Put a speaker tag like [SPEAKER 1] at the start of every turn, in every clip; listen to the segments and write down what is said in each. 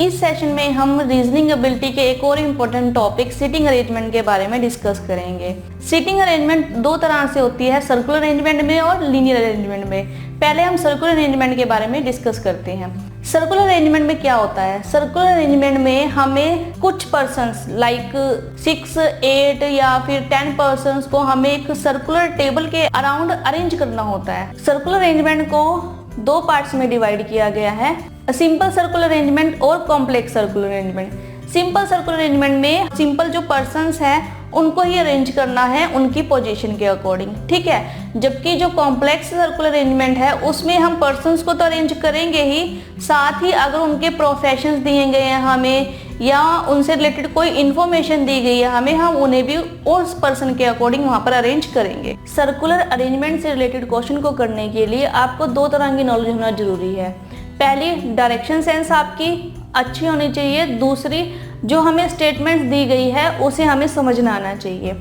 [SPEAKER 1] इस सेशन में हम रीजनिंग एबिलिटी के एक और इम्पोर्टेंट टॉपिक सीटिंग अरेंजमेंट के बारे में डिस्कस करेंगे। सीटिंग अरेंजमेंट दो तरह से होती है, सर्कुलर अरेंजमेंट में और लीनियर अरेंजमेंट में। पहले हम सर्कुलर अरेंजमेंट के बारे में डिस्कस करते हैं। सर्कुलर अरेंजमेंट में क्या होता है? सर्कुलर अरेंजमेंट में हमें कुछ पर्सन्स लाइक 6, 8 या फिर 10 पर्सन्स को हमें एक सर्कुलर टेबल के अराउंड अरेंज करना होता है। सर्कुलर अरेंजमेंट को दो पार्ट्स में डिवाइड किया गया है, सिंपल सर्कुलर अरेंजमेंट और complex circular arrangement. Simple circular arrangement में सिंपल जो पर्सन्स हैं उनको ही अरेंज करना है उनकी पोजीशन के अकॉर्डिंग, ठीक है। जबकि जो कॉम्प्लेक्स सर्कुलर अरेंजमेंट है उसमें हम पर्सन्स को तो अरेंज करेंगे ही, साथ ही अगर उनके प्रोफेशंस दिए गए हैं हमें या उनसे रिलेटेड कोई इन्फॉर्मेशन दी गई है हमें, हम उन्हें भी उस पर्सन के अकॉर्डिंग वहां पर अरेंज करेंगे। सर्कुलर अरेंजमेंट से रिलेटेड क्वेश्चन को करने के लिए आपको दो तरह की नॉलेज होना जरूरी है। पहली, डायरेक्शन सेंस आपकी अच्छी होनी चाहिए। दूसरी, जो हमें स्टेटमेंट दी गई है उसे हमें समझना आना चाहिए।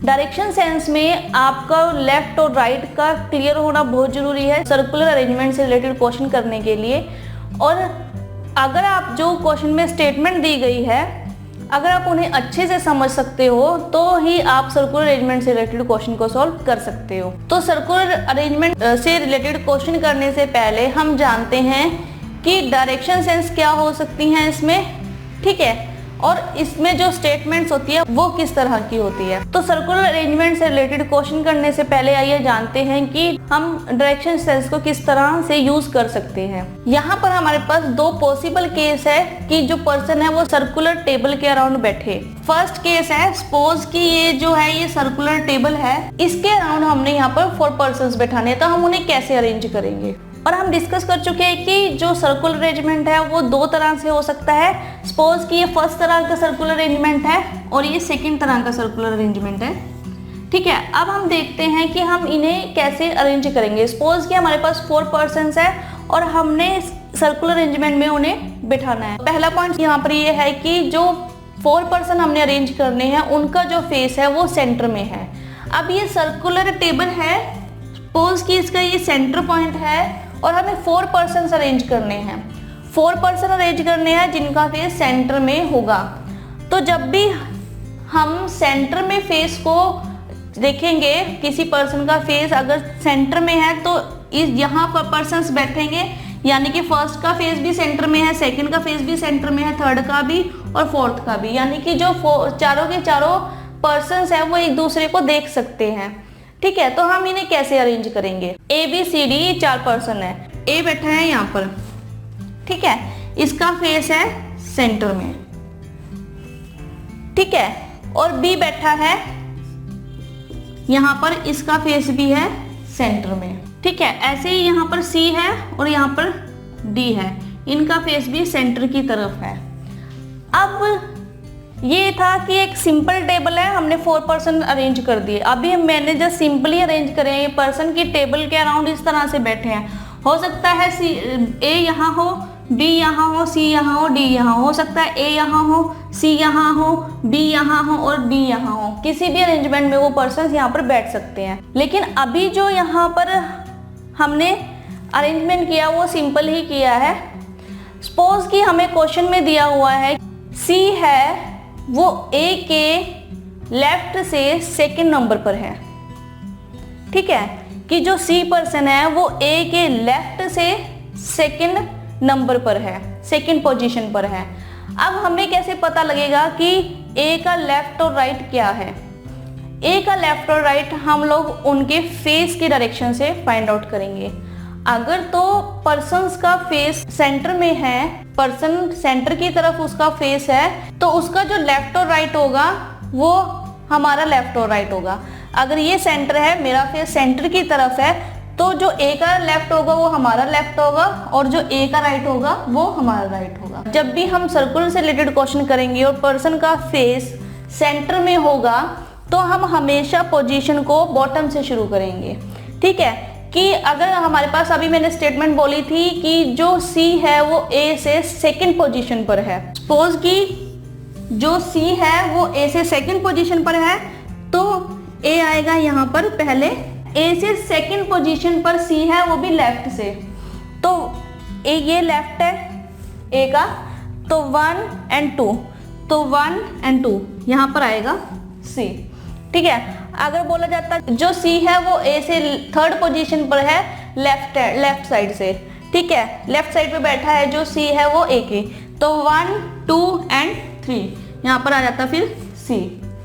[SPEAKER 1] डायरेक्शन सेंस में आपका लेफ्ट और राइट का क्लियर होना बहुत जरूरी है सर्कुलर अरेंजमेंट से रिलेटेड क्वेश्चन करने के लिए। और अगर आप जो क्वेश्चन में स्टेटमेंट दी गई है अगर आप उन्हें अच्छे से समझ सकते हो तो ही आप सर्कुलर अरेंजमेंट से रिलेटेड क्वेश्चन को सॉल्व कर सकते हो। तो सर्कुलर अरेंजमेंट से रिलेटेड क्वेश्चन करने से पहले हम जानते हैं कि डायरेक्शन सेंस क्या हो सकती हैं इसमें, ठीक है, और इसमें जो स्टेटमेंट्स होती है वो किस तरह की होती है। तो सर्कुलर अरेंजमेंट से रिलेटेड क्वेश्चन करने से पहले आइए जानते हैं कि हम डायरेक्शन सेंस को किस तरह से यूज कर सकते हैं। यहाँ पर हमारे पास दो पॉसिबल केस है कि जो पर्सन है वो सर्कुलर टेबल के अराउंड बैठे। फर्स्ट केस है, सपोज कि ये जो है ये सर्कुलर टेबल है, इसके अराउंड हमने यहाँ पर 4 पर्सन्स बैठाने हैं, तो हम उन्हें कैसे अरेंज करेंगे। और हम डिस्कस कर चुके हैं कि जो सर्कुलर अरेंजमेंट है वो दो तरह से हो सकता है। सपोज कि ये फर्स्ट तरह का सर्कुलर अरेंजमेंट है और ये सेकंड तरह का सर्कुलर अरेंजमेंट है, ठीक है। अब हम देखते हैं कि हम इन्हें कैसे अरेंज करेंगे। सपोज कि हमारे पास 4 पर्सन्स है और हमने सर्कुलर अरेंजमेंट में उन्हें बिठाना है। पहला पॉइंट यहाँ पर ये है कि जो 4 पर्सन हमने अरेंज करने हैं उनका जो फेस है वो सेंटर में है। अब ये सर्कुलर टेबल है, सपोज कि इसका ये सेंटर पॉइंट है और हमें 4 पर्सन अरेंज करने हैं। 4 पर्सन अरेंज करने हैं जिनका फेस सेंटर में होगा। तो जब भी हम सेंटर में फेस को देखेंगे, किसी पर्सन का फेस अगर सेंटर में है तो इस यहाँ पर पर्सन्स बैठेंगे, यानी कि फर्स्ट का फेस भी सेंटर में है, सेकंड का फेस भी सेंटर में है, थर्ड का भी और फोर्थ का भी, यानी कि जो चारों के चारों पर्सन्स है वो एक दूसरे को देख सकते हैं, ठीक है। तो हम इन्हें कैसे अरेंज करेंगे। ABCD 4 पर्सन है। A बैठा है यहाँ पर, ठीक है, इसका फेस है सेंटर में, ठीक है, और B बैठा है यहाँ पर, इसका फेस भी है सेंटर में, ठीक है। ऐसे ही यहाँ पर C है और यहाँ पर D है, इनका फेस भी सेंटर की तरफ है। अब ये था कि एक सिंपल टेबल है, हमने 4 पर्सन अरेंज कर दिए। अभी मैंने जस्ट सिंपली अरेंज करे हैं, ये पर्सन की टेबल के अराउंड इस तरह से बैठे हैं। हो सकता है A यहाँ हो, B यहाँ हो, C यहाँ हो, D यहाँ हो सकता है A यहाँ हो, C यहाँ हो, B यहाँ हो और D यहाँ हो। किसी भी अरेंजमेंट में वो पर्सन यहाँ पर बैठ सकते हैं। लेकिन अभी जो यहाँ पर हमने अरेंजमेंट किया वो सिंपल ही किया है। सपोज कि हमें क्वेश्चन में दिया हुआ है C है वो A के लेफ्ट से सेकंड नंबर पर है, ठीक है, कि जो C पर्सन है वो A के लेफ्ट से सेकंड नंबर पर है, सेकंड पोजीशन पर है। अब हमें कैसे पता लगेगा कि A का लेफ्ट और राइट क्या है। A का लेफ्ट और राइट हम लोग उनके फेस की डायरेक्शन से फाइंड आउट करेंगे। अगर तो पर्सन्स का फेस सेंटर में है, पर्सन सेंटर की तरफ उसका फेस है, तो उसका जो लेफ्ट और राइट होगा वो हमारा लेफ्ट और राइट होगा। अगर ये सेंटर है, मेरा फेस सेंटर की तरफ है, तो जो A का लेफ्ट होगा वो हमारा लेफ्ट होगा और जो A का राइट होगा वो हमारा राइट होगा। जब भी हम सर्कुलर से रिलेटेड क्वेश्चन करेंगे और पर्सन का फेस सेंटर में होगा तो हम हमेशा पोजीशन को बॉटम से शुरू करेंगे, ठीक है। कि अगर हमारे पास अभी मैंने स्टेटमेंट बोली थी कि जो C है वो A से सेकंड पोजीशन पर है। सपोज कि जो C है वो A से सेकंड पोजीशन पर है तो A आएगा यहाँ पर पहले। A से सेकंड पोजीशन पर C है वो भी लेफ्ट से, तो A ये लेफ्ट है A का तो 1 एंड 2, तो 1 एंड 2 यहाँ पर आएगा सी। ठीक है, अगर बोला जाता जो सी है वो ए से थर्ड पोजीशन पर है लेफ्ट साइड से, ठीक है, लेफ्ट साइड पे बैठा है जो सी है वो ए के, तो 1 2 एंड 3 यहाँ पर आ जाता फिर सी।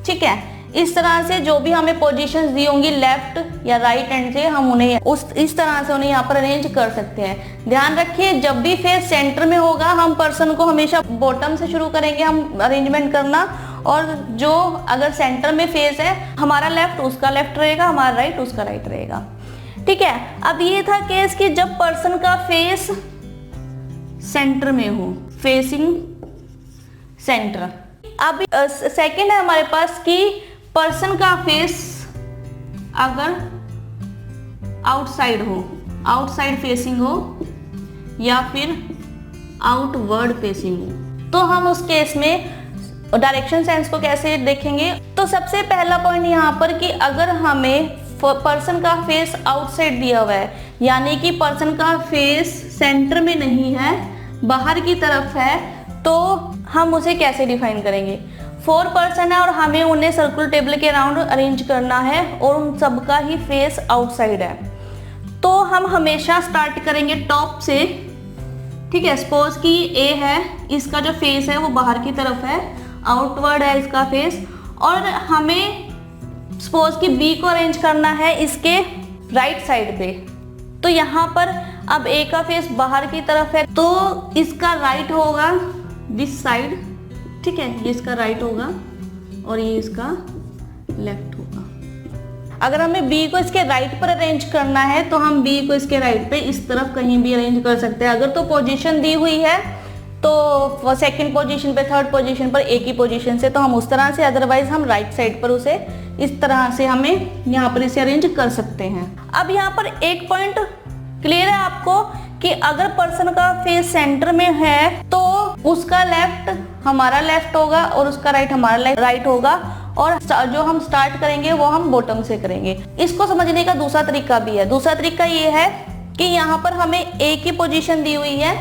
[SPEAKER 1] ठीक है, इस तरह से जो भी हमें पोजीशंस दी होंगी लेफ्ट या राइट हैंड से हम उन्हें इस तरह से उन्हें यहाँ पर अरेंज कर सकते हैं। ध्यान रखिए जब भी फेस सेंटर में होगा हम पर्सन को हमेशा बॉटम से शुरू करेंगे हम अरेंजमेंट करना, और जो अगर सेंटर में फेस है हमारा लेफ्ट उसका लेफ्ट रहेगा, हमारा राइट उसका राइट रहेगा। ठीक है, अब ये था केस कि जब पर्सन का फेस सेंटर में हो, फेसिंग सेंटर। अब सेकंड है हमारे पास कि पर्सन का फेस अगर आउटसाइड हो, आउटसाइड फेसिंग हो या फिर आउटवर्ड फेसिंग हो, तो हम उस केस में डायरेक्शन सेंस को कैसे देखेंगे। तो सबसे पहला पॉइंट यहाँ पर कि अगर हमें पर्सन का फेस आउटसाइड दिया हुआ है, यानी कि पर्सन का फेस सेंटर में नहीं है, बाहर की तरफ है, तो हम उसे कैसे डिफाइन करेंगे। 4 पर्सन है और हमें उन्हें सर्कुलर टेबल के अराउंड अरेंज करना है और उन सबका ही फेस आउटसाइड है, तो हम हमेशा स्टार्ट करेंगे टॉप से। ठीक है, सपोज कि ए है, इसका जो फेस है वो बाहर की तरफ है, आउटवर्ड है इसका फेस, और हमें सपोज कि बी को अरेंज करना है इसके राइट साइड पे, तो यहाँ पर अब ए का फेस बाहर की तरफ है तो इसका राइट होगा दिस साइड। ठीक है, ये इसका राइट होगा और ये इसका लेफ्ट होगा। अगर हमें बी को इसके राइट पर अरेंज करना है तो हम बी को इसके राइट पे इस तरफ कहीं भी अरेंज कर सकते हैं। अगर तो पोजीशन दी हुई है तो सेकंड पोजीशन पे, थर्ड पोजीशन पर, ए की पोजीशन से, तो हम उस तरह से, अदरवाइज हम राइट साइड पर उसे इस तरह से हमें यहाँ पर इसे अरेंज कर सकते हैं। अब यहाँ पर एक पॉइंट क्लियर है आपको कि अगर पर्सन का फेस सेंटर में है तो उसका लेफ्ट हमारा लेफ्ट होगा और उसका राइट हमारा राइट होगा, और जो हम स्टार्ट करेंगे वो हम बॉटम से करेंगे। इसको समझने का दूसरा तरीका भी है। दूसरा तरीका ये है कि यहाँ पर हमें ए की पोजीशन दी हुई है,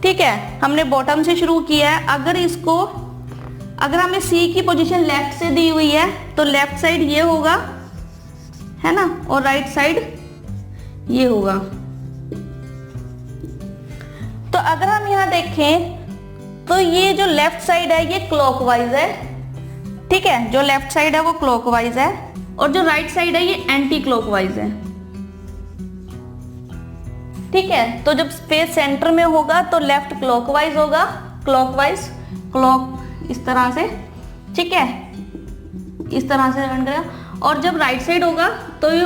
[SPEAKER 1] ठीक है, हमने बॉटम से शुरू किया है। अगर हमें सी की पोजीशन लेफ्ट से दी हुई है तो लेफ्ट साइड ये होगा, है ना, और राइट साइड ये होगा। तो अगर हम यहाँ देखें तो ये जो लेफ्ट साइड है ये क्लॉकवाइज है, ठीक है, जो लेफ्ट साइड है वो क्लॉकवाइज है, और जो राइट साइड है ये एंटी क्लॉकवाइज है। ठीक है, तो जब फेस सेंटर में होगा तो लेफ्ट क्लॉकवाइज होगा, क्लॉकवाइज, क्लॉक इस तरह से, ठीक है, इस तरह से रन करेगा, और जब राइट साइड होगा तो ये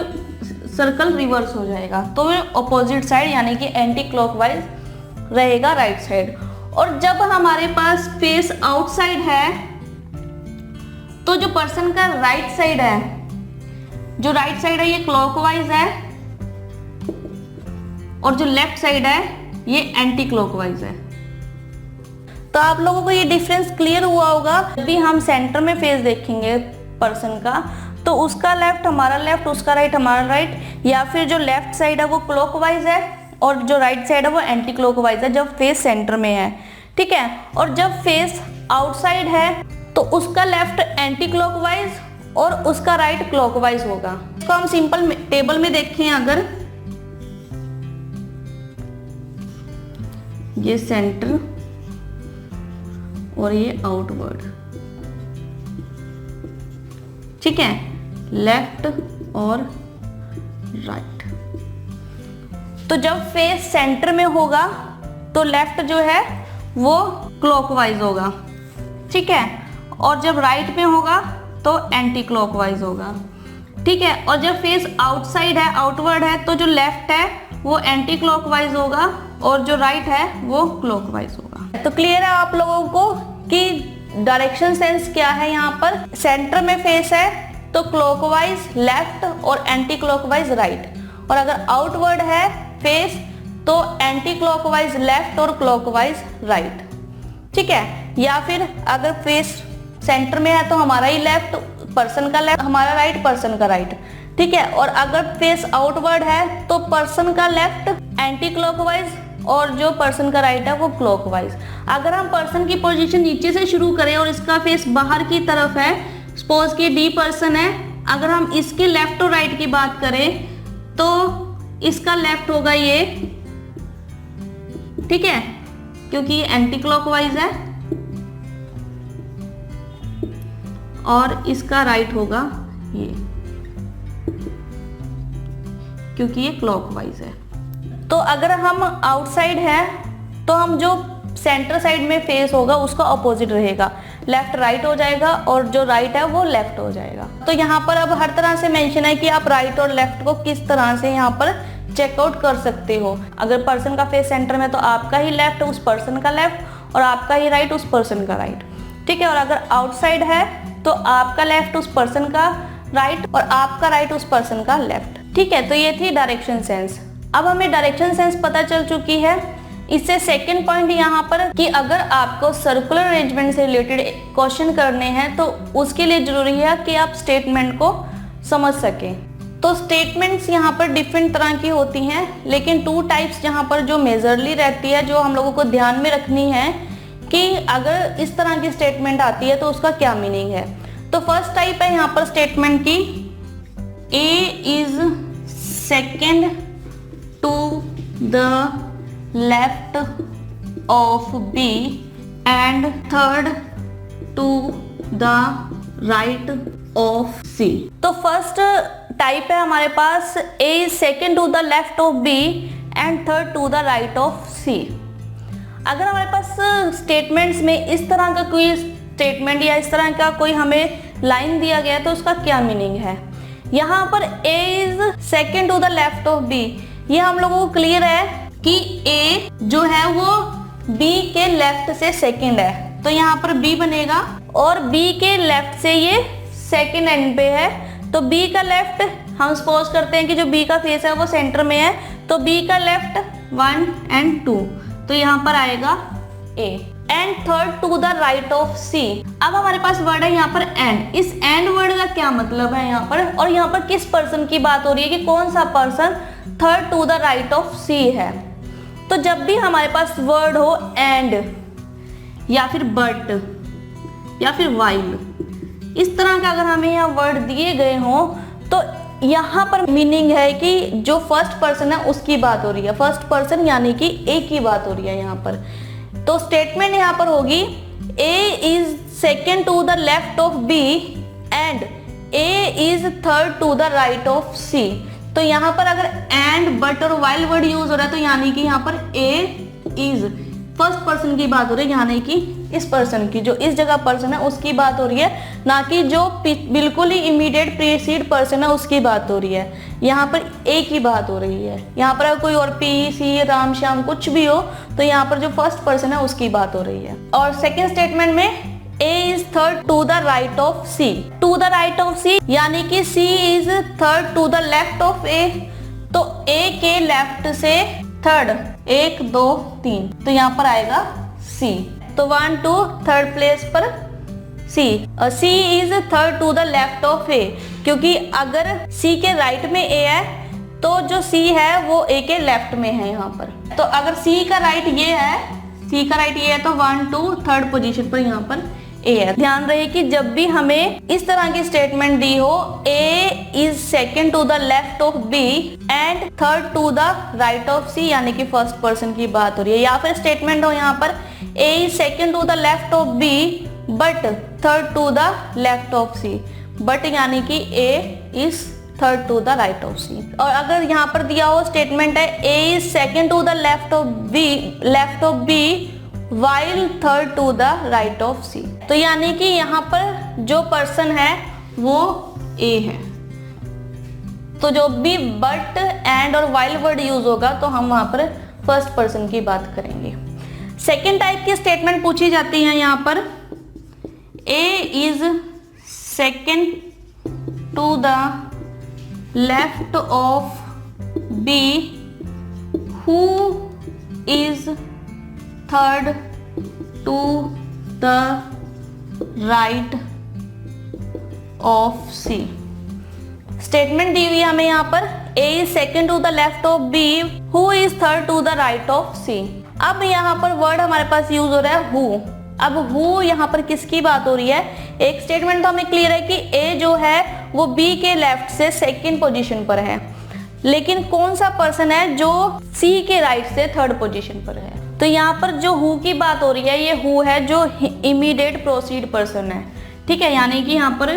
[SPEAKER 1] सर्कल रिवर्स हो जाएगा, तो ये ऑपोजिट साइड यानी कि एंटी क्लॉकवाइज रहेगा राइट साइड। और जब हमारे पास फेस आउटसाइड है तो जो पर्सन का राइट साइड है, जो राइट साइड है ये क्लॉकवाइज है, और जो लेफ्ट साइड है ये एंटी क्लॉकवाइज है। तो आप लोगों को ये डिफरेंस क्लियर हुआ होगा। जब भी हम सेंटर में फेस देखेंगे पर्सन का तो उसका लेफ्ट हमारा लेफ्ट, उसका राइट हमारा राइट, या फिर जो लेफ्ट साइड है वो क्लॉकवाइज है और जो राइट साइड है वो एंटी क्लॉकवाइज है जब फेस सेंटर में है, ठीक है। और जब फेस आउटसाइड है तो उसका लेफ्ट एंटी क्लॉकवाइज और उसका राइट क्लॉकवाइज होगा। इसको हम सिंपल टेबल में देखें, अगर ये सेंटर और ये आउटवर्ड, ठीक है, लेफ्ट और राइट। तो जब फेस सेंटर में होगा तो लेफ्ट जो है वो क्लॉकवाइज होगा, ठीक है, और जब राइट में होगा तो एंटी क्लॉकवाइज होगा, ठीक है। और जब फेस आउटसाइड है, आउटवर्ड है, तो जो लेफ्ट है वो एंटी क्लॉकवाइज होगा और जो राइट है वो क्लॉकवाइज होगा। तो क्लियर है आप लोगों को कि डायरेक्शन सेंस क्या है। यहाँ पर सेंटर में फेस है तो क्लॉकवाइज लेफ्ट और एंटी क्लॉकवाइज राइट, और अगर आउटवर्ड है फेस तो एंटी क्लॉकवाइज लेफ्ट और क्लॉकवाइज राइट, ठीक है। या फिर अगर फेस सेंटर में है तो हमारा ही लेफ्ट, पर्सन का लेफ्ट, हमारा राइट, पर्सन का राइट, ठीक है। और अगर फेस आउटवर्ड है तो पर्सन का लेफ्ट एंटी क्लॉकवाइज और जो पर्सन का राइट है वो क्लॉकवाइज। अगर हम पर्सन की पोजीशन नीचे से शुरू करें और इसका फेस बाहर की तरफ है, सपोज कि डी पर्सन है, अगर हम इसके लेफ्ट और राइट की बात करें तो इसका लेफ्ट होगा ये, ठीक है, क्योंकि ये एंटी क्लॉकवाइज है, और इसका राइट होगा ये, क्योंकि ये क्लॉकवाइज है। तो अगर हम आउटसाइड है तो हम जो सेंटर साइड में फेस होगा उसका ऑपोजिट रहेगा, लेफ्ट राइट हो जाएगा और जो राइट है वो लेफ्ट हो जाएगा। तो यहाँ पर अब हर तरह से मेंशन है कि आप राइट और लेफ्ट को किस तरह से यहाँ पर चेकआउट कर सकते हो। अगर पर्सन का फेस सेंटर में तो आपका ही लेफ्ट उस पर्सन का लेफ्ट और आपका ही राइट उस पर्सन का राइट, ठीक है। और अगर आउटसाइड है तो आपका लेफ्ट उस पर्सन का राइट और आपका राइट उस पर्सन का लेफ्ट, ठीक है। तो ये थी डायरेक्शन सेंस। अब हमें डायरेक्शन सेंस पता चल चुकी है। इससे सेकंड पॉइंट यहाँ पर कि अगर आपको सर्कुलर अरेंजमेंट से रिलेटेड क्वेश्चन करने हैं तो उसके लिए जरूरी है कि आप स्टेटमेंट को समझ सकें। तो स्टेटमेंट्स यहाँ पर डिफरेंट तरह की होती हैं, लेकिन टू टाइप्स यहाँ पर जो मेजरली रहती है, जो हम लोगों को ध्यान में रखनी है कि अगर इस तरह की स्टेटमेंट आती है तो उसका क्या मीनिंग है। तो फर्स्ट टाइप है यहाँ पर स्टेटमेंट की, A is second to the left of B and third to the right of C. तो फर्स्ट टाइप है हमारे पास A is second to the left of B and third to the right of C. अगर हमारे पास statements में इस तरह का कोई स्टेटमेंट या इस तरह का कोई हमें लाइन दिया गया है तो उसका क्या मीनिंग है। यहाँ पर A is second to the left of B, ये हम लोगों को क्लियर है कि ए जो है वो बी के लेफ्ट से सेकंड है, तो यहाँ पर बी बनेगा और बी के लेफ्ट से ये सेकंड एंड पे है। तो बी का लेफ्ट हम सपोज करते हैं कि जो बी का फेस है वो सेंटर में है, तो बी का लेफ्ट 1 एंड 2, तो यहाँ पर आएगा A and third to the right of C. अब हमारे पास वर्ड है यहाँ पर एंड। इस एंड वर्ड का क्या मतलब है यहाँ पर, और यहाँ पर किस पर्सन की बात हो रही है कि कौन सा person third to the right of C है। तो जब भी हमारे पास वर्ड हो एंड या फिर बट या फिर वाइल, इस तरह का अगर हमें यहाँ वर्ड दिए गए हो तो यहाँ पर मीनिंग है कि जो फर्स्ट पर्सन है उसकी बात हो रही है, फर्स्ट पर्सन यानी कि ए की बात हो रही है यहाँ पर। तो स्टेटमेंट यहाँ पर होगी A is second to the left of B and A is third to the right of C. तो यहाँ पर अगर एंड बट और वाइल वर्ड यूज हो रहा है तो यानी कि यहाँ पर ए इज फर्स्ट पर्सन की बात हो रही है, यानी कि इस पर्सन की, जो इस जगह पर्सन है उसकी बात हो रही है, ना कि जो बिल्कुल ही इमीडिएट प्रीसीड पर्सन है उसकी बात हो रही है। यहाँ पर ए की बात हो रही है। यहाँ पर अगर कोई और पी सी राम श्याम कुछ भी हो तो यहाँ पर जो फर्स्ट पर्सन है उसकी बात हो रही है। और सेकेंड स्टेटमेंट में A is third to the right of C, to the right of C यानी कि C is third to the left of A, तो A के लेफ्ट से थर्ड 1 2 3, तो यहाँ पर आएगा C, तो 1 2 थर्ड प्लेस पर C। C is third to the left of A, क्योंकि अगर C के राइट में A है तो जो C है वो A के लेफ्ट में है यहाँ पर। तो अगर C का राइट ये है, C का राइट ये है तो 1 2 थर्ड पोजीशन पर यहाँ पर ए है। ध्यान रहे कि जब भी हमें इस तरह की स्टेटमेंट दी हो A is second to the left of B and third to the right of C, यानी कि फर्स्ट पर्सन की बात हो रही है, या फिर स्टेटमेंट हो यहाँ पर A is second to the left of B but third to the left of C, but यानी कि A is third to the right of C. और अगर यहाँ पर दिया हो स्टेटमेंट है A is second to the left of B while third to the right of C, तो यानी कि यहाँ पर जो पर्सन है वो A है। तो जो भी बट एंड और while वर्ड यूज होगा तो हम वहां पर फर्स्ट पर्सन की बात करेंगे। सेकेंड टाइप की स्टेटमेंट पूछी जाती है यहाँ पर A is second to the left of B who is third to the right of C। Statement दी हुई है हमें यहाँ पर A is second to the left of B, who is third to the right of C। अब यहाँ पर word हमारे पास यूज हो रहा है who। अब who यहाँ पर किसकी बात हो रही है? एक स्टेटमेंट तो हमें क्लियर है कि A जो है वो B के लेफ्ट से सेकंड पोजीशन पर है, लेकिन कौन सा पर्सन है जो C के राइट से थर्ड पोजीशन पर है? तो यहाँ पर जो हु की बात हो रही है, ये हु है जो इमीडिएट प्रोसीड पर्सन है, ठीक है, यानी कि यहाँ पर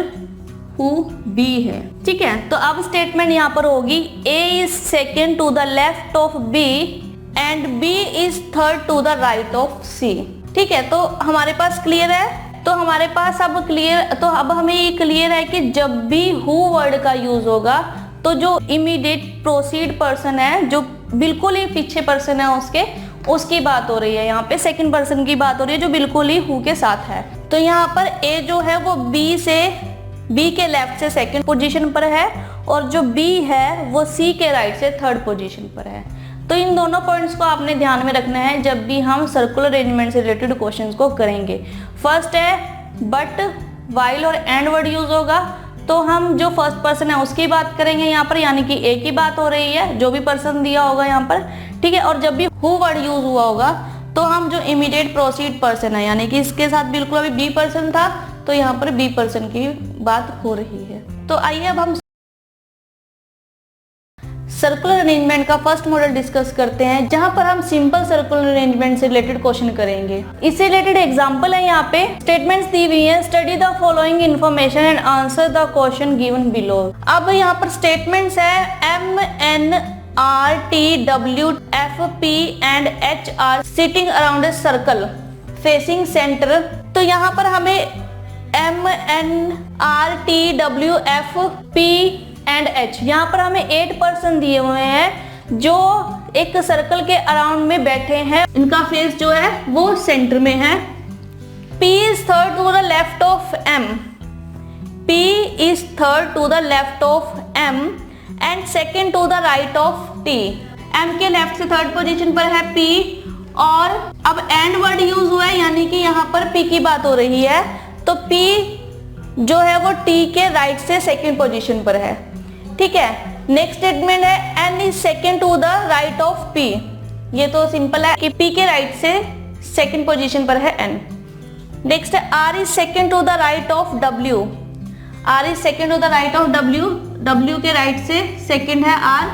[SPEAKER 1] हु बी है, ठीक है। तो अब स्टेटमेंट यहाँ पर होगी A is second to the left of B and B is third to the right of C, ठीक है। तो हमारे पास क्लियर है, तो हमारे पास अब क्लियर, तो अब हमें ये क्लियर है कि जब भी हु वर्ड का यूज होगा तो जो इमीडिएट प्रोसीड पर्सन है, जो बिल्कुल ही पीछे पर्सन है उसकी बात हो रही है। यहाँ पे सेकंड पर्सन की बात हो रही है जो बिल्कुल ही हु के साथ है। तो यहाँ पर A जो है वो B के लेफ्ट से सेकंड पोजीशन पर है और जो B है वो C के राइट से थर्ड पोजीशन पर है। तो इन दोनों पॉइंट्स को आपने ध्यान में रखना है जब भी हम सर्कुलर अरेंजमेंट से रिलेटेड क्वेश्चंस को करेंगे। फर्स्ट है बट, वाइल और एंड वर्ड यूज होगा, तो हम जो फर्स्ट पर्सन है उसकी बात करेंगे यहाँ पर, यानी कि A की बात हो रही है, जो भी पर्सन दिया होगा यहाँ पर, ठीक है। और जब भी हु वर्ड यूज हुआ होगा तो हम जो इमीडिएट प्रोसीड पर्सन है, यानी कि इसके साथ बिल्कुल अभी बी पर्सन था तो यहाँ पर बी पर्सन की बात हो रही है। तो आइए अब हम सर्कुलर अरेंजमेंट का फर्स्ट मॉडल डिस्कस करते हैं, जहां पर हम सिंपल सर्कुलर अरेंजमेंट से रिलेटेड क्वेश्चन करेंगे। इससे रिलेटेड एग्जांपल है, यहाँ पे स्टेटमेंट्स दी हुई है, study the following information and answer the question given below. अब यहाँ पर स्टेटमेंट्स है MNRTWFP and HR sitting around a circle facing centre. तो यहाँ पर हमें MNRTWFP एंड H, यहाँ पर हमें 8 पर्सन दिए हुए हैं जो एक सर्कल के अराउंड में बैठे हैं, इनका फेस जो है वो सेंटर में है। P is third to the left of M, P is third to the left of M and second to the right of T। M के लेफ्ट से थर्ड पोजीशन पर है P, और अब एंड वर्ड यूज हुआ है, यानी कि यहाँ पर P की बात हो रही है, तो P जो है वो T के राइट से सेकेंड पोजीशन पर है, ठीक है। नेक्स्ट स्टेटमेंट है N is second to the right of P। ये तो सिंपल है कि P के राइट से सेकेंड पोजीशन पर है N। नेक्स्ट है R is second to the right of W, R is second to the right of W, W के राइट से सेकेंड है R,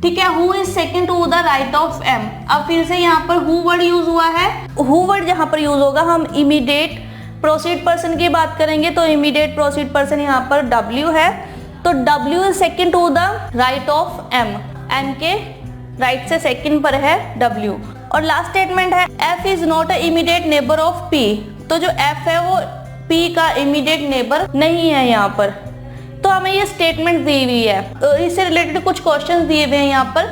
[SPEAKER 1] ठीक है। Who is second to the right of M। अब फिर से यहाँ पर who वर्ड यूज हुआ है, who वर्ड जहाँ पर यूज होगा हम इमीडिएट प्रोसीड पर्सन की बात करेंगे, तो इमीडिएट प्रोसीड पर्सन यहाँ पर W है, तो W is second to the right of M, M के राइट से सेकेंड पर है W। और लास्ट स्टेटमेंट है F is not a immediate neighbour of P। तो जो F है वो P का इमीडिएट नेबर नहीं है यहाँ पर। तो हमें ये स्टेटमेंट दी हुई है, तो इससे रिलेटेड कुछ क्वेश्चंस दिए हुए हैं यहाँ पर।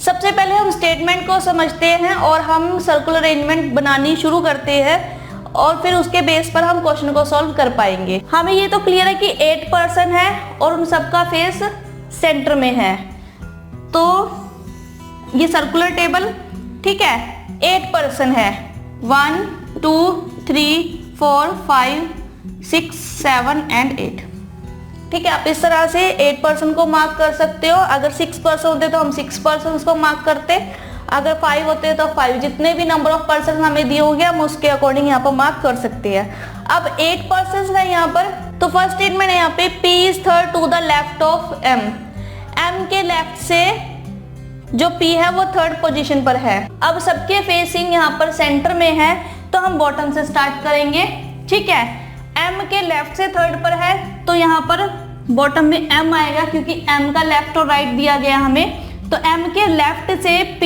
[SPEAKER 1] सबसे पहले हम स्टेटमेंट को समझते हैं और हम सर्कुलर अरेंजमेंट बनानी शुरू करते हैं, और फिर उसके बेस पर हम क्वेश्चन को सॉल्व कर पाएंगे। हमें ये तो क्लियर है कि 8 पर्सन है और उन सबका फेस सेंटर में है, तो ये सर्कुलर टेबल, ठीक है, 8 पर्सन है, 1 2 3 4 5 6 7 एंड 8, ठीक है। आप इस तरह से 8 पर्सन को मार्क कर सकते हो। अगर 6 पर्सन होते तो हम 6 पर्सन को मार्क करते, अगर 5 होते तो 5, जितने भी नंबर ऑफ पर्सन हमें दिए होंगे हम उसके अकॉर्डिंग यहाँ पर मार्क कर सकते हैं। अब 8 पर्सन है यहाँ पर, तो फर्स्ट स्टेटमेंट है यहाँ पे P is third to the left of M, M के लेफ्ट से जो P है वो थर्ड पोजीशन पर है। अब सबके फेसिंग यहाँ पर सेंटर में है, तो हम बॉटम से स्टार्ट करेंगे, ठीक है। M के लेफ्ट से थर्ड पर है, तो यहाँ पर बॉटम में M आएगा, क्योंकि M का लेफ्ट और राइट दिया गया हमें, तो M के लेफ्ट से P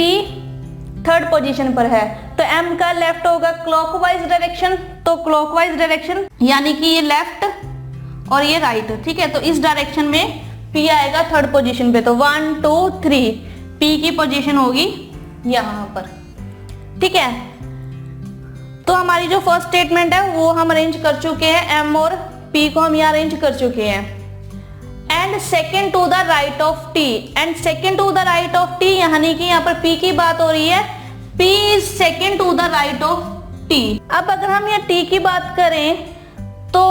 [SPEAKER 1] थर्ड पोजीशन पर है, तो M का लेफ्ट होगा क्लॉकवाइज डायरेक्शन, तो क्लॉकवाइज डायरेक्शन यानी कि ये लेफ्ट और ये राइट, ठीक है। तो इस डायरेक्शन में P आएगा थर्ड पोजीशन पे, तो 1 2 3 P की पोजीशन होगी यहाँ पर, ठीक है। तो हमारी जो फर्स्ट स्टेटमेंट है वो हम अरेंज कर चुके हैं, M और P को हम यहाँ अरेंज कर चुके हैं। And second to the right of T, and second to the right of T यानी कि यहाँ पर P की बात हो रही है, P is second to the right of T। अब अगर हम यहाँ T की बात करें तो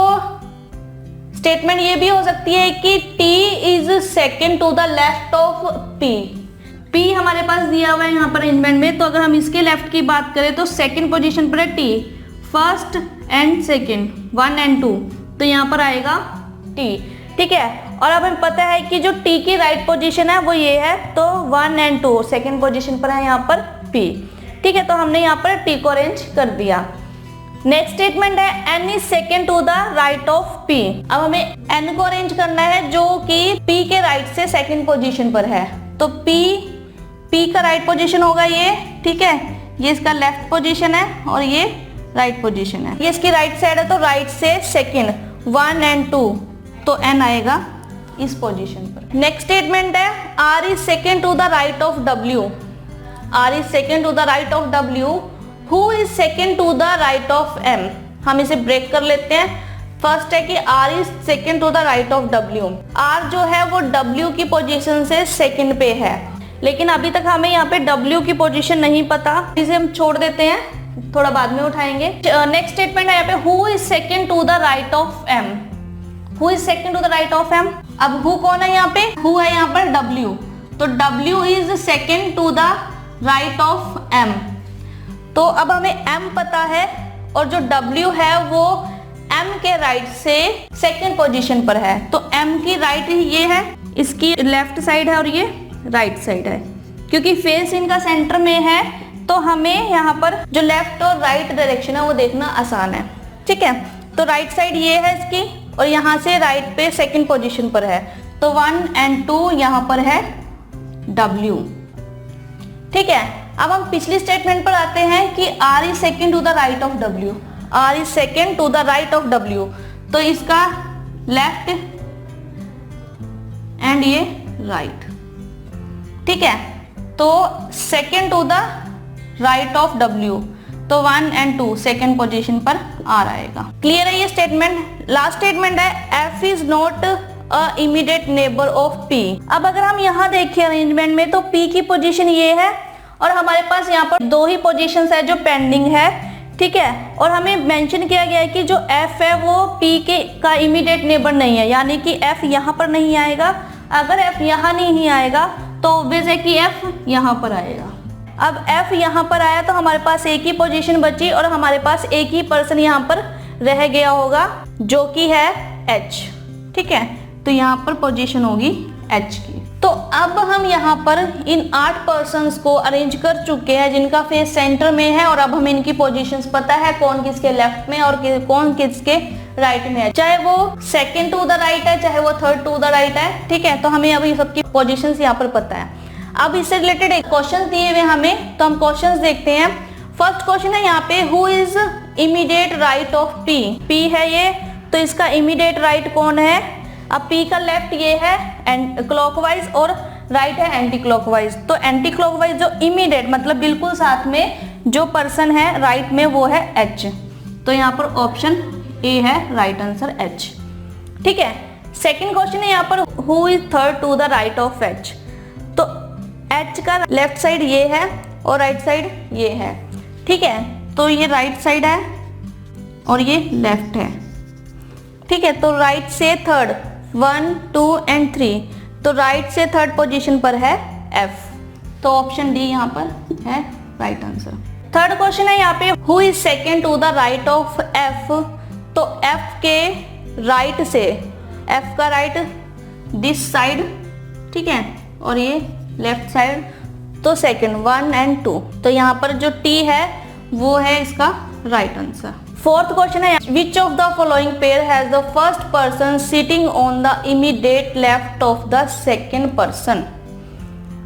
[SPEAKER 1] स्टेटमेंट ये भी हो सकती है कि T is second to the left of P। P हमारे पास दिया हुआ है यहाँ पर अरेंजमेंट में, तो अगर हम इसके लेफ्ट की बात करें तो सेकेंड पोजीशन पर है T, first and second 1 and 2, तो यहाँ पर आएगा T। ठीक है, और अब हमें पता है कि जो T की राइट पोजीशन है वो ये है, तो 1 एंड 2 सेकेंड पोजीशन पर है यहाँ पर P। ठीक है, तो हमने यहाँ पर T को अरेंज कर दिया। नेक्स्ट स्टेटमेंट है N is second to the right of P। अब हमें N को अरेंज करना है जो कि P के राइट से सेकेंड पोजीशन पर है, तो P का राइट पोजीशन होगा ये। ठीक है, ये इसका लेफ्ट पोजीशन है और ये राइट पोजीशन है, ये इसकी राइट साइड है, तो राइट से सेकेंड 1 एंड 2, तो N आएगा इस पोजीशन पर। नेक्स्ट स्टेटमेंट है R is second to the right of W। R is second to the right of W। Who is second to the right of M। हम इसे break कर लेते हैं। फर्स्ट है कि R is second to the right of W। R जो है वो W की पोजीशन से सेकेंड पे है, लेकिन अभी तक हमें यहाँ पे W की पोजीशन नहीं पता, इसे हम छोड़ देते हैं, थोड़ा बाद में उठाएंगे। नेक्स्ट स्टेटमेंट है यहाँ पे Who is second to the right of M। Who is second to the right of M। अब who कौन है यहाँ पे, who है यहाँ पर W, तो W is second to the right of M। तो अब हमें M पता है और जो W है वो M के राइट से सेकेंड पोजीशन पर है, तो M की राइट ये है, इसकी लेफ्ट साइड है और ये राइट साइड है। क्योंकि फेस इनका सेंटर में है तो हमें यहाँ पर जो लेफ्ट और राइट डायरेक्शन है वो देखना आसान है। ठीक है, तो राइट साइड ये है इसकी और यहाँ से राइट पे सेकंड पोजीशन पर है, तो 1 एंड 2 यहाँ पर है W। ठीक है, अब हम पिछली स्टेटमेंट पर आते हैं कि R is second to the right of W। R is second to the right of W, तो इसका लेफ्ट एंड ये राइट। ठीक है, तो second to the right of W, तो 1 एंड 2 सेकेंड पोजीशन पर R आएगा। क्लियर है ये स्टेटमेंट। लास्ट स्टेटमेंट है F is not a immediate neighbour of P। अब अगर हम यहाँ देखें अरेंजमेंट में तो P की पोजीशन ये है और हमारे पास यहाँ पर 2 ही पोजीशंस है जो पेंडिंग है। ठीक है, और हमें मेंशन किया गया है कि जो F है वो P के का इमीडिएट नेबर नहीं है, यानी कि F यहाँ पर नहीं आएगा। अगर F यहाँ नहीं आएगा तो ऑब्वियस है कि F यहाँ पर आएगा। अब F यहाँ पर आया तो हमारे पास एक ही पोजीशन बची और हमारे पास एक ही पर्सन यहाँ पर रह गया होगा जो कि है H। ठीक है, तो यहाँ पर पोजीशन होगी H की। तो अब हम यहाँ पर इन 8 पर्सन्स को अरेंज कर चुके हैं जिनका फेस सेंटर में है, और अब हमें इनकी पोजीशंस पता है कौन किसके लेफ्ट में और कौन किसके राइट में है, चाहे वो सेकेंड टू द राइट है चाहे वो थर्ड टू द राइट है। ठीक है, तो हमें अभी सबकी पोजीशंस यहाँ पर पता है। अब इससे रिलेटेड एक क्वेश्चन दिए हुए हमें, तो हम क्वेश्चंस देखते हैं। फर्स्ट क्वेश्चन है यहाँ पे who is immediate right of P। P है ये, तो इसका इमीडिएट राइट कौन है। अब P का लेफ्ट ये है एंड क्लॉकवाइज और राइट है एंटी क्लॉकवाइज, तो एंटी क्लॉकवाइज जो इमीडिएट मतलब बिल्कुल साथ में जो पर्सन है राइट में वो है H, तो यहाँ पर ऑप्शन ए है राइट आंसर H। ठीक है, सेकेंड क्वेश्चन है यहाँ पर who is third to the right of H। तो H का लेफ्ट साइड ये है और राइट साइड ये है। ठीक है, तो ये राइट साइड है और ये लेफ्ट है। ठीक है, तो राइट से थर्ड 1 2 एंड 3, तो राइट से थर्ड पोजीशन पर है F, तो ऑप्शन डी यहाँ पर है राइट आंसर। थर्ड क्वेश्चन है यहाँ पे who is second to the right of F। तो F के राइट से, F का राइट दिस साइड, ठीक है, और ये लेफ्ट साइड, तो सेकेंड 1 एंड 2, तो यहाँ पर जो T है वो है इसका राइट आंसर। फोर्थ क्वेश्चन है which of the following pair has the first person sitting on the immediate left of the second person.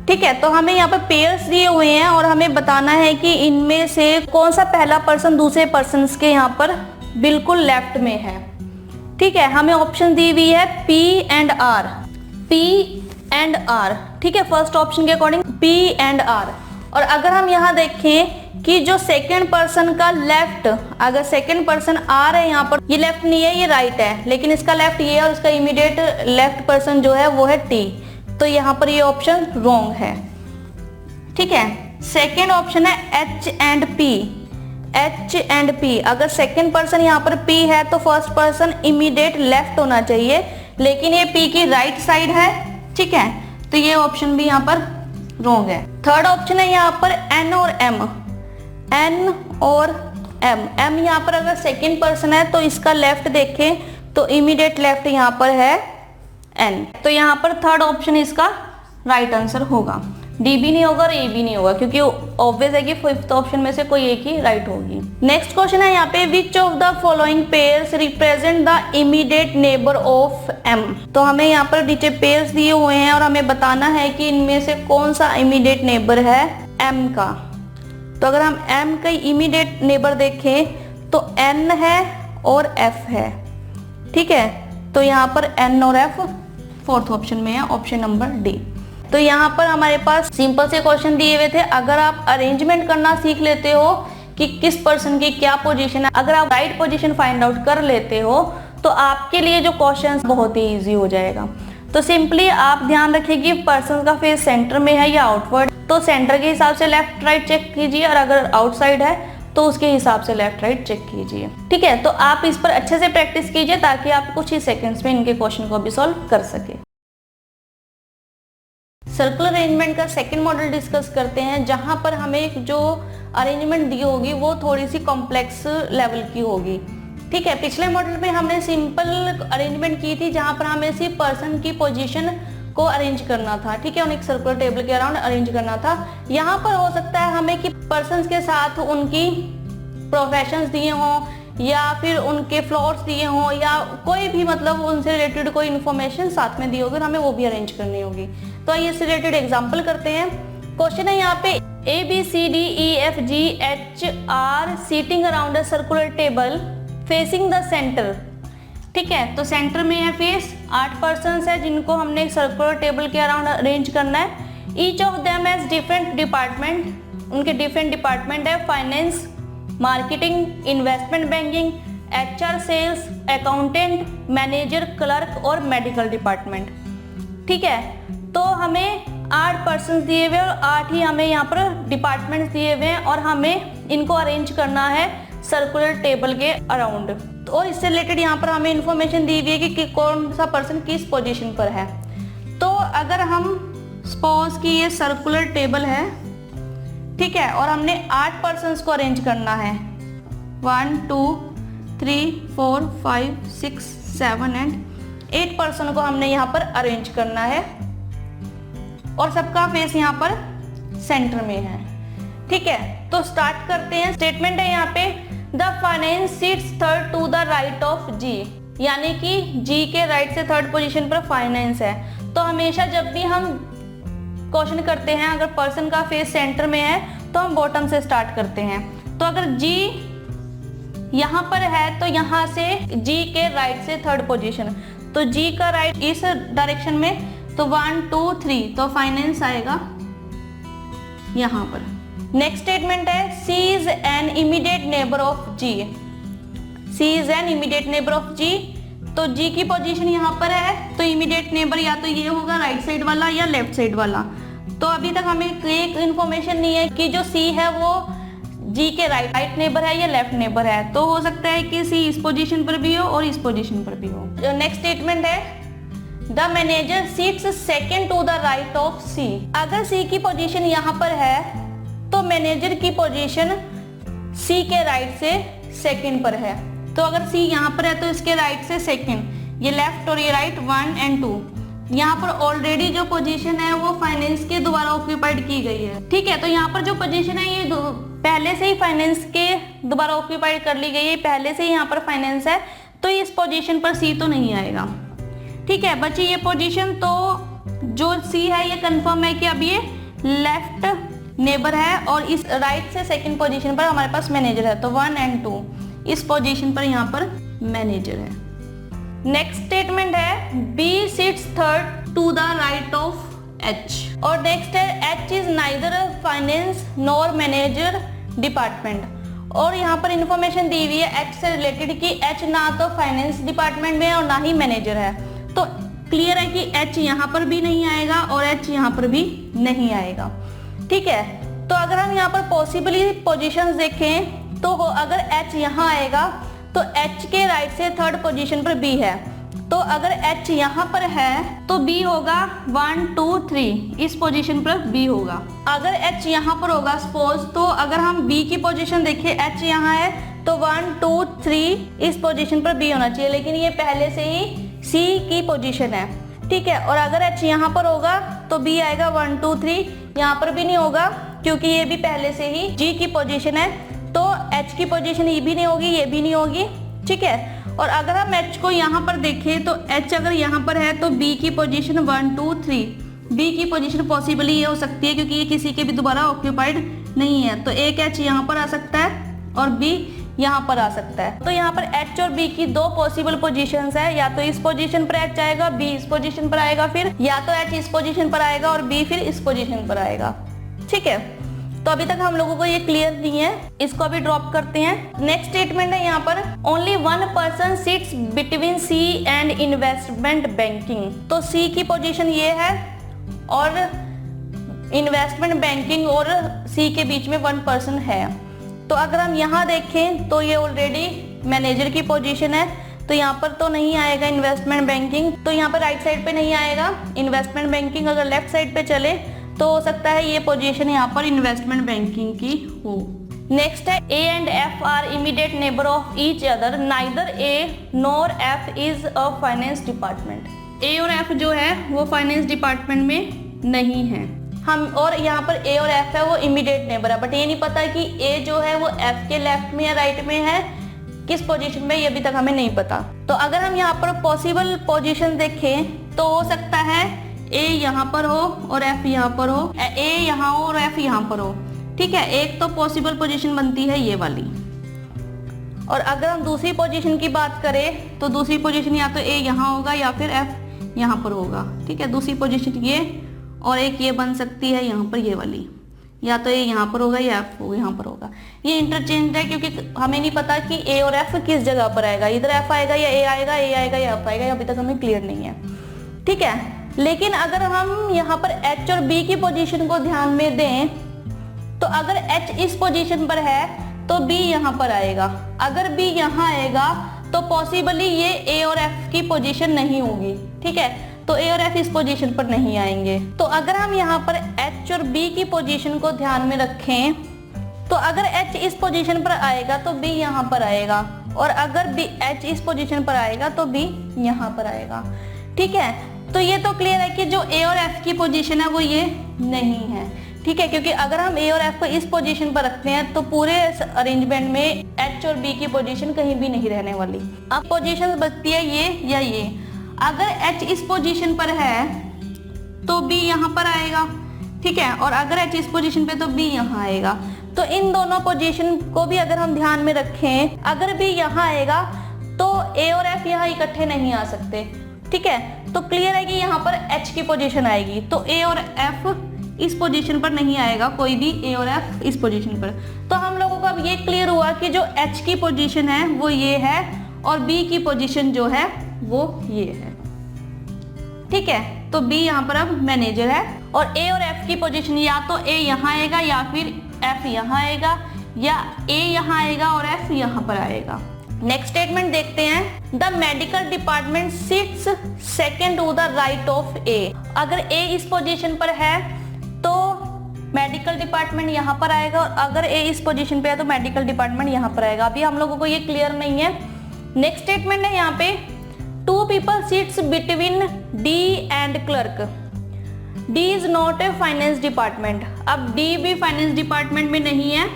[SPEAKER 1] ठीक है, तो हमें यहाँ पर पेयर्स दिए हुए हैं और हमें बताना है कि इनमें से कौन सा पहला पर्सन दूसरे पर्सन के यहाँ पर बिल्कुल लेफ्ट में है। ठीक है, हमें ऑप्शन दी हुई है P and R, P and R। ठीक है, फर्स्ट ऑप्शन के अकॉर्डिंग P एंड R। और अगर हम यहाँ देखें कि जो सेकंड पर्सन का लेफ्ट, अगर सेकंड पर्सन R है यहाँ पर, ये लेफ्ट नहीं है ये राइट है, लेकिन इसका लेफ्ट ये है और इसका इमीडिएट लेफ्ट पर्सन जो है वो है T, तो यहाँ पर ये ऑप्शन रॉन्ग है। ठीक है, सेकेंड ऑप्शन है H and P। H and P, अगर सेकंड पर्सन यहाँ पर P है तो फर्स्ट पर्सन इमीडिएट लेफ्ट होना चाहिए, लेकिन ये P की राइट साइड है, ठीक है, तो ये ऑप्शन भी यहाँ पर रॉन्ग है। थर्ड ऑप्शन है यहाँ पर N और M, N और M, M यहाँ पर अगर सेकंड पर्सन है तो इसका लेफ्ट देखें तो इमीडिएट लेफ्ट यहाँ पर है N, तो यहाँ पर थर्ड ऑप्शन इसका राइट आंसर होगा। डी भी नहीं होगा और ए भी नहीं होगा, क्योंकि ऑब्वियस है कि फिफ्थ ऑप्शन में से कोई एक ही राइट होगी। नेक्स्ट क्वेश्चन है यहाँ पे, which of the following pairs represent the immediate neighbour of M। तो हमें यहाँ पर नीचे पेयर्स दिए हुए हैं और हमें बताना है कि इनमें से कौन सा इमीडिएट नेबर है M का। तो अगर हम M का इमीडिएट नेबर देखें तो N है और F है, ठीक है, तो यहाँ पर N और F फोर्थ ऑप्शन में है, ऑप्शन नंबर डी। तो यहाँ पर हमारे पास सिंपल से क्वेश्चन दिए हुए थे, अगर आप अरेंजमेंट करना सीख लेते हो कि किस पर्सन की क्या पोजीशन है, अगर आप राइट पोजीशन फाइंड आउट कर लेते हो तो आपके लिए जो क्वेश्चन बहुत ही इजी हो जाएगा। तो सिंपली आप ध्यान रखिए कि पर्सन का फेस सेंटर में है या आउटवर्ड, तो सेंटर के हिसाब से लेफ्ट राइट चेक कीजिए, और अगर आउटसाइड है तो उसके हिसाब से लेफ्ट राइट चेक कीजिए, ठीक है। तो आप इस पर अच्छे से प्रैक्टिस कीजिए ताकि आप कुछ ही सेकंड्स में इनके क्वेश्चन को भी सॉल्व कर सके। सर्कुलर अरेंजमेंट का सेकंड मॉडल डिस्कस करते हैं, जहां पर हमें जो अरेंजमेंट दी होगी वो थोड़ी सी कॉम्प्लेक्स लेवल की होगी, ठीक है। पिछले मॉडल में हमने सिंपल अरेंजमेंट की थी, जहां पर हमें सिर्फ पर्सन की पोजीशन को अरेंज करना था, ठीक है, उन्हें एक सर्कुलर टेबल के अराउंड अरेंज करना था। यहाँ पर हो सकता है हमें कि पर्सन्स के साथ उनकी प्रोफेशंस दिए हों या फिर उनके फ्लोर्स दिए हों या कोई भी मतलब उनसे रिलेटेड कोई इन्फॉर्मेशन साथ में दी होगी और हमें वो भी अरेंज करनी होगी। तो आइए इससे रिलेटेड एग्जांपल करते हैं। क्वेश्चन है यहाँ पे, ABCDEFGH are seating around a circular table facing the centre, ठीक है, तो सेंटर में है फेस, 8 पर्सन्स है जिनको हमने एक सर्कुलर टेबल के अराउंड अरेंज करना है। Each of them has different department, उनके डिफरेंट डिपार्टमेंट है, finance, marketing, investment banking, HR, sales, accountant, manager, clerk और मेडिकल डिपार्टमेंट, ठीक है। तो हमें 8 पर्सन दिए हुए और 8 ही हमें यहाँ पर डिपार्टमेंट्स दिए हुए हैं और हमें इनको अरेंज करना है सर्कुलर टेबल के अराउंड। तो इससे रिलेटेड यहाँ पर हमें इंफॉर्मेशन दी हुई है कि कौन सा पर्सन किस पोजीशन पर है। तो अगर हम सपोज कि ये सर्कुलर टेबल है, ठीक है, और हमने 8 पर्सन्स को अरेंज करना है, 1 2 3 4 5 6 7 एंड 8 पर्सन को हमने यहाँ पर अरेंज करना है और सबका फेस यहाँ पर सेंटर में है, ठीक है। तो स्टार्ट करते हैं। स्टेटमेंट है यहाँ पे, the finance seats third to the right of G, यानी कि जी के राइट से थर्ड पोजीशन पर फाइनेंस है। तो हमेशा जब भी हम क्वेश्चन करते हैं, अगर पर्सन का फेस सेंटर में है तो हम बॉटम से स्टार्ट करते हैं। तो अगर जी यहाँ पर है तो यहाँ से जी के राइट से थर्ड पोजीशन, तो जी का राइट इस डायरेक्शन में, तो 1 2 3, तो फाइनेंस आएगा यहाँ पर। नेक्स्ट स्टेटमेंट है, C is an immediate neighbour of G, C is an immediate neighbour of G, तो जी की पोजीशन यहाँ पर है, तो इमीडिएट नेबर या तो ये होगा राइट साइड वाला या लेफ्ट साइड वाला। तो अभी तक हमें एक इन्फॉर्मेशन नहीं है कि जो सी है वो जी के राइट नेबर है या लेफ्ट नेबर है, तो हो सकता है कि सी इस पोजीशन पर भी हो और इस पोजीशन पर भी हो। नेक्स्ट स्टेटमेंट है, the manager seats second to the right of C, अगर सी की पोजीशन यहाँ पर है तो मैनेजर की पोजीशन सी के राइट से सेकेंड पर है। तो अगर सी यहाँ पर है तो इसके राइट से सेकेंड, ये लेफ्ट और ये राइट 1 और 2। यहाँ पर ऑलरेडी जो पोजीशन है वो फाइनेंस के द्वारा ऑक्यूपाइड की गई है, ठीक है। तो यहाँ पर जो पोजीशन है ये पहले से ही फाइनेंस के द्वारा ऑक्यूपाइड कर ली गई है, पहले से ही यहाँ पर फाइनेंस है, तो इस पोजीशन पर सी तो नहीं आएगा, ठीक है। बची ये पोजीशन, तो जो सी है ये कंफर्म है कि अब ये लेफ्ट नेबर है और इस राइट से सेकंड पोजीशन पर हमारे पास मैनेजर है, तो 1 और 2 इस पोजीशन पर यहाँ पर मैनेजर है। नेक्स्ट स्टेटमेंट है, B sits third to the right of H, और नेक्स्ट है, H is neither finance nor manager department, और यहाँ पर इंफॉर्मेशन दी हुई है एच से रिलेटेड कि एच ना तो फाइनेंस डिपार्टमेंट में है और ना ही मैनेजर है। तो क्लियर है कि एच यहाँ पर भी नहीं आएगा और एच यहाँ पर भी नहीं आएगा, ठीक है। तो अगर हम यहाँ पर पॉसिबली पोजीशंस देखें तो अगर H यहाँ आएगा तो H के राइट से थर्ड पोजीशन पर B है, तो अगर H यहाँ पर है तो B होगा 1 2 3, इस पोजीशन पर B होगा। अगर H यहाँ पर होगा सपोज, तो अगर हम B की पोजीशन देखें, H यहाँ है तो 1 2 3 इस पोजीशन पर B होना चाहिए, लेकिन ये पहले से ही C की पोजीशन है, ठीक है। और अगर H यहाँ पर होगा तो B आएगा 1 2 3, यहाँ पर भी नहीं होगा क्योंकि ये भी पहले से ही G की पोजीशन है, तो H की पोजीशन ये भी नहीं होगी, ये भी नहीं होगी, ठीक है। और अगर हम H को यहाँ पर देखें तो H अगर यहाँ पर है तो B की पोजीशन 1 2 3, B की पोजीशन पॉसिबली ये हो सकती है क्योंकि ये किसी के भी दोबारा ऑक्यूपाइड नहीं है, तो एक H यहाँ पर आ सकता है और B यहाँ पर आ सकता है। तो यहाँ पर H और B की दो पॉसिबल पोजीशंस है, या तो इस पोजीशन पर H आएगा, B इस पोजीशन पर आएगा, फिर या तो H इस पोजीशन पर आएगा और B फिर इस पोजीशन पर आएगा, ठीक है। तो अभी तक हम लोगों को ये क्लियर नहीं है, इसको अभी ड्रॉप करते हैं। नेक्स्ट स्टेटमेंट है यहाँ पर, only one person sits between C and investment banking. तो सी की पोजीशन ये है और इन्वेस्टमेंट बैंकिंग और सी के बीच में वन पर्सन है। तो अगर हम यहाँ देखें तो ये ऑलरेडी मैनेजर की पोजीशन है, तो यहाँ पर तो नहीं आएगा इन्वेस्टमेंट बैंकिंग, तो यहाँ पर राइट साइड पे नहीं आएगा इन्वेस्टमेंट बैंकिंग। अगर लेफ्ट साइड पे चले तो हो सकता है ये पोजीशन यहाँ पर इन्वेस्टमेंट बैंकिंग की हो। नेक्स्ट है A and F are immediate neighbour of each other, neither A nor F is a finance department. A और F जो है वो फाइनेंस डिपार्टमेंट में नहीं है हम, और यहाँ पर A और F है वो इमीडिएट नेबर है, बट ये नहीं पता कि A जो है वो F के लेफ्ट में या राइट में है, किस पोजीशन में, ये अभी तक हमें नहीं पता। तो अगर हम यहाँ पर पॉसिबल पोजीशन देखें तो हो सकता है A यहाँ पर हो और F यहाँ पर हो, A यहाँ हो और F यहाँ पर हो, ठीक है। एक तो पॉसिबल पोजीशन बनती है ये वाली। और अगर हम दूसरी पोजीशन की बात करें तो दूसरी पोजीशन या तो A यहाँ होगा या फिर F यहाँ पर होगा, ठीक है। दूसरी पोजीशन ये और एक ये बन सकती है यहाँ पर ये वाली, या तो A यहाँ पर होगा या F यहाँ पर होगा। ये इंटरचेंज है क्योंकि हमें नहीं पता कि A और F किस जगह पर आएगा, इधर F आएगा या A आएगा, A आएगा या F आएगा, अभी तक हमें क्लियर नहीं है, ठीक है। लेकिन अगर हम यहाँ पर H और B की पोजीशन को ध्यान में दें तो अगर H इस पोजीशन पर है तो B यहाँ पर आएगा, अगर B यहाँ आएगा तो पॉसिबली ये A और F की पोजीशन नहीं होगी, ठीक है। तो A और F इस पोजीशन पर नहीं आएंगे। तो अगर हम यहाँ पर H और B की पोजीशन को ध्यान में रखें तो अगर H इस पोजीशन पर आएगा तो B यहाँ पर आएगा, और अगर H इस पोजीशन पर आएगा तो B यहाँ पर आएगा, ठीक है। तो ये तो क्लियर है कि जो A और F की पोजीशन है वो ये नहीं है, ठीक है, क्योंकि अगर हम A और F को इस पोजीशन पर रखते हैं तो पूरे अरेंजमेंट में H और B की पोजीशन कहीं भी नहीं रहने वाली। अब पोजीशन बचती है ये या ये। अगर H इस पोजीशन पर है तो B यहाँ पर आएगा, ठीक है, और अगर H इस पोजीशन पे तो B यहाँ आएगा। तो इन दोनों पोजीशन को भी अगर हम ध्यान में रखें, अगर B यहाँ आएगा तो A और F यहाँ इकट्ठे नहीं आ सकते, ठीक है। तो क्लियर है कि यहाँ पर H की पोजीशन आएगी, तो A और F इस पोजीशन पर नहीं आएगा, कोई भी A और F इस पोजीशन पर। तो हम लोगों को अब ये क्लियर हुआ कि जो H की पोजीशन है वो ये है और B की पोजीशन जो है वो ये है, ठीक है। तो B यहाँ पर अब मैनेजर है और A और F की पोजीशन या तो A यहाँ आएगा या फिर F यहाँ आएगा, या A यहाँ आएगा और F यहाँ पर आएगा। नेक्स्ट स्टेटमेंट देखते हैं, the medical department sits second to the right of A। अगर A इस पोजीशन पर है तो मेडिकल डिपार्टमेंट यहाँ पर आएगा, और अगर A इस पोजीशन पे है तो मेडिकल डिपार्टमेंट यहाँ पर आएगा। अभी हम लोगों को ये क्लियर नहीं है। नेक्स्ट स्टेटमेंट है यहाँ पे, two people sits between D and clerk. D is not a finance department. अब D भी फाइनेंस डिपार्टमेंट में नहीं है,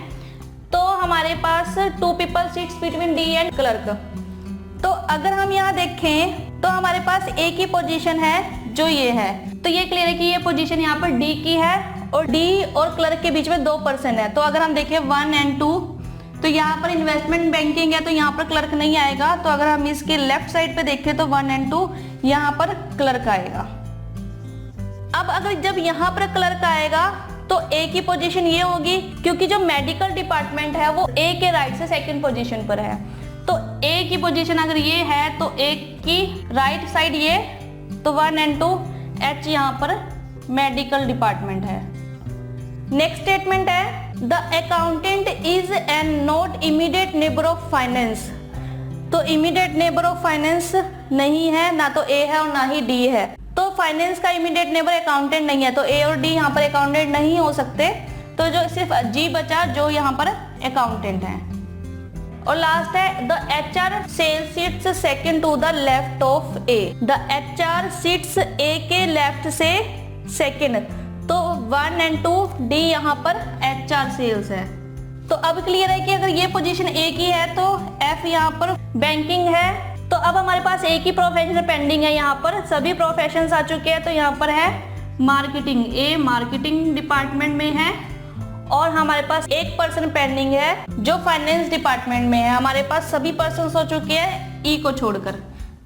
[SPEAKER 1] तो हमारे पास two people sits between D and clerk. तो अगर हम यहाँ देखें तो हमारे पास A की पोजीशन है जो ये है, तो ये क्लियर है कि ये पोजीशन यहाँ पर D की है और D और क्लर्क के बीच में 2% है। तो अगर हम देखें 1 एंड 2, तो यहाँ पर इन्वेस्टमेंट बैंकिंग है तो यहाँ पर क्लर्क नहीं आएगा। तो अगर हम इसके लेफ्ट साइड पे देखें तो 1 एंड 2 यहाँ पर क्लर्क आएगा। अब अगर जब यहाँ पर क्लर्क आएगा तो A की पोजीशन ये होगी, क्योंकि जो मेडिकल डिपार्टमेंट है वो A के राइट से सेकंड पोजीशन पर है। तो A की पोजीशन अगर ये है तो A की राइट साइड ये, तो 1 एंड 2 H यहाँ पर मेडिकल डिपार्टमेंट है। नेक्स्ट स्टेटमेंट है, the accountant is an not immediate neighbour of finance. तो इमीडिएट नेबर ऑफ फाइनेंस नहीं है, ना तो ए है और ना ही डी है। तो फाइनेंस का इमीडिएट नेबर अकाउंटेंट नहीं है, तो ए और डी यहाँ पर अकाउंटेंट नहीं हो सकते। तो जो सिर्फ जी बचा जो यहाँ पर अकाउंटेंट है। और लास्ट है the HR cell seats second to the left of A. The HR seats A के लेफ्ट से सेकंड, तो 1 और 2 डी यहाँ पर HR सेल्स है। तो अब क्लियर है कि अगर ये पोजीशन ए की है तो F यहाँ पर बैंकिंग है। तो अब हमारे पास एक ही प्रोफेशन पेंडिंग है, यहाँ पर सभी प्रोफेशंस आ चुके हैं। तो यहाँ पर है मार्केटिंग, ए मार्केटिंग डिपार्टमेंट में है। और हमारे पास एक पर्सन पेंडिंग है जो फाइनेंस डिपार्टमेंट में है। हमारे पास सभी पर्सन हो चुके हैं ई को छोड़कर,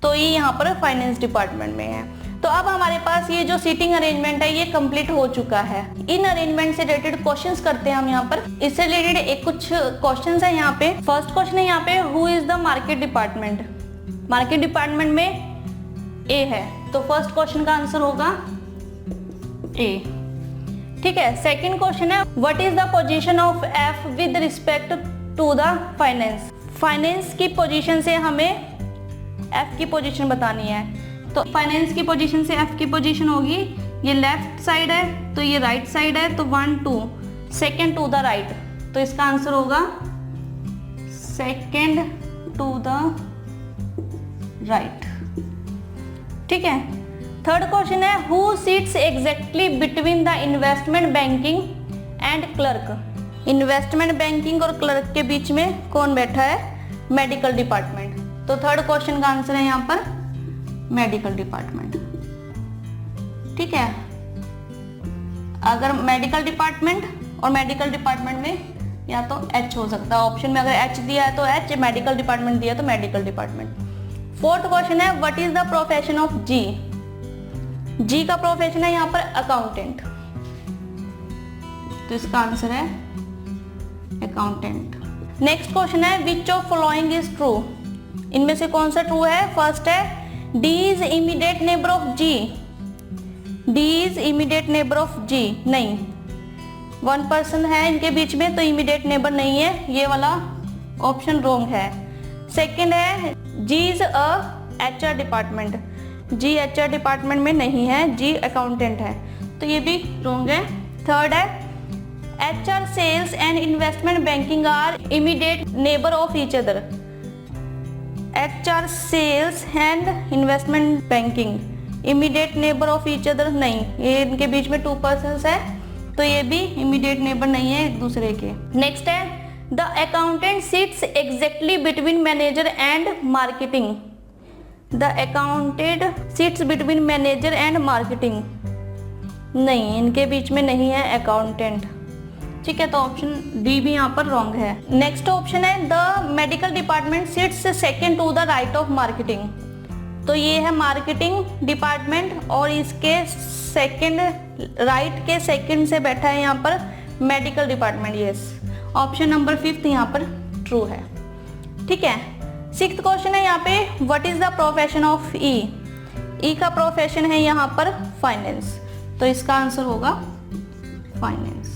[SPEAKER 1] तो ई यहाँ पर फाइनेंस डिपार्टमेंट में है। तो अब हमारे पास ये जो सीटिंग अरेंजमेंट है ये कंप्लीट हो चुका है। इन अरेंजमेंट से रिलेटेड क्वेश्चंस करते हैं हम यहाँ पर। इससे रिलेटेड एक कुछ क्वेश्चंस है यहाँ पे। फर्स्ट क्वेश्चन है यहाँ पे, who is the market department. Market department में ए है, तो फर्स्ट क्वेश्चन का आंसर होगा ए। ठीक है। सेकंड क्वेश्चन है, what is the position of F with respect to the finance. Finance की पोजीशन से हमें एफ की पोजीशन बतानी है। तो फाइनेंस की पोजीशन से एफ की पोजीशन होगी, ये लेफ्ट साइड है तो ये राइट साइड है, तो 1 2 सेकंड टू द राइट, तो इसका आंसर होगा सेकंड टू द राइट। ठीक है। थर्ड क्वेश्चन है, who seats exactly between the investment banking and clerk. Investment banking और क्लर्क के बीच में कौन बैठा है, मेडिकल डिपार्टमेंट। तो थर्ड क्वेश्चन का आंसर है यहाँ पर मेडिकल डिपार्टमेंट। ठीक है। अगर मेडिकल डिपार्टमेंट और मेडिकल डिपार्टमेंट में या तो एच हो सकता है, ऑप्शन में अगर एच दिया है तो एच, मेडिकल डिपार्टमेंट दिया तो मेडिकल डिपार्टमेंट। फोर्थ क्वेश्चन है, what is the profession of G. G का प्रोफेशन है यहाँ पर अकाउंटेंट, तो इसका आंसर है अकाउंटेंट। नेक्स्ट क्वेश्चन है, which of following is true. इनमें से कौन सा ट्रू है। फर्स्ट है, D is immediate neighbour of G. D is immediate neighbour of G नहीं, 1 पर्सन है इनके बीच में तो इमीडिएट नेबर नहीं है, ये वाला ऑप्शन रॉन्ग है। सेकंड है, G is HR department. G HR department में नहीं है, जी अकाउंटेंट है, तो ये भी रॉन्ग है। थर्ड है, HR sales and investment banking are immediate neighbour of each other. HR sales and investment banking immediate neighbour of each other नहीं, ये इनके बीच में 2 पर्सन्स है, तो ये भी इमीडिएट नेबर नहीं है एक दूसरे के। नेक्स्ट है, the accountant sits exactly between manager and marketing. The accountant sits between manager and marketing नहीं, इनके बीच में नहीं है अकाउंटेंट। ठीक है, तो ऑप्शन डी भी यहाँ पर रॉन्ग है। नेक्स्ट ऑप्शन है, the medical department sits second to the right of marketing. तो ये है मार्केटिंग डिपार्टमेंट और इसके सेकंड, राइट के सेकंड से बैठा है यहाँ पर medical department. Yes, option number 5 यहाँ पर ट्रू है। ठीक है। सिक्स्थ क्वेश्चन है यहाँ पे, what is the profession of E. E का प्रोफेशन है यहाँ पर फाइनेंस, तो इसका आंसर होगा फाइनेंस।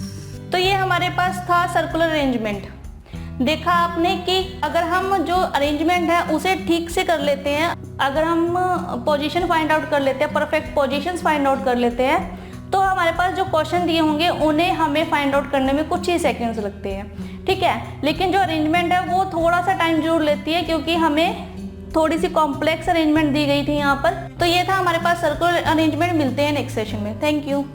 [SPEAKER 1] तो ये हमारे पास था सर्कुलर अरेंजमेंट। देखा आपने कि अगर हम जो अरेंजमेंट है उसे ठीक से कर लेते हैं, अगर हम पोजीशन फाइंड आउट कर लेते हैं, परफेक्ट पोजीशंस फाइंड आउट कर लेते हैं, तो हमारे पास जो क्वेश्चन दिए होंगे उन्हें हमें फाइंड आउट करने में कुछ ही सेकंड्स लगते हैं। ठीक है। लेकिन जो अरेंजमेंट है वो थोड़ा सा टाइम जरूर लेती है, क्योंकि हमें थोड़ी सी कॉम्प्लेक्स अरेंजमेंट दी गई थी यहाँ पर। तो ये था हमारे पास सर्कुलर अरेंजमेंट। मिलते हैं नेक्स्ट सेशन में। Thank you.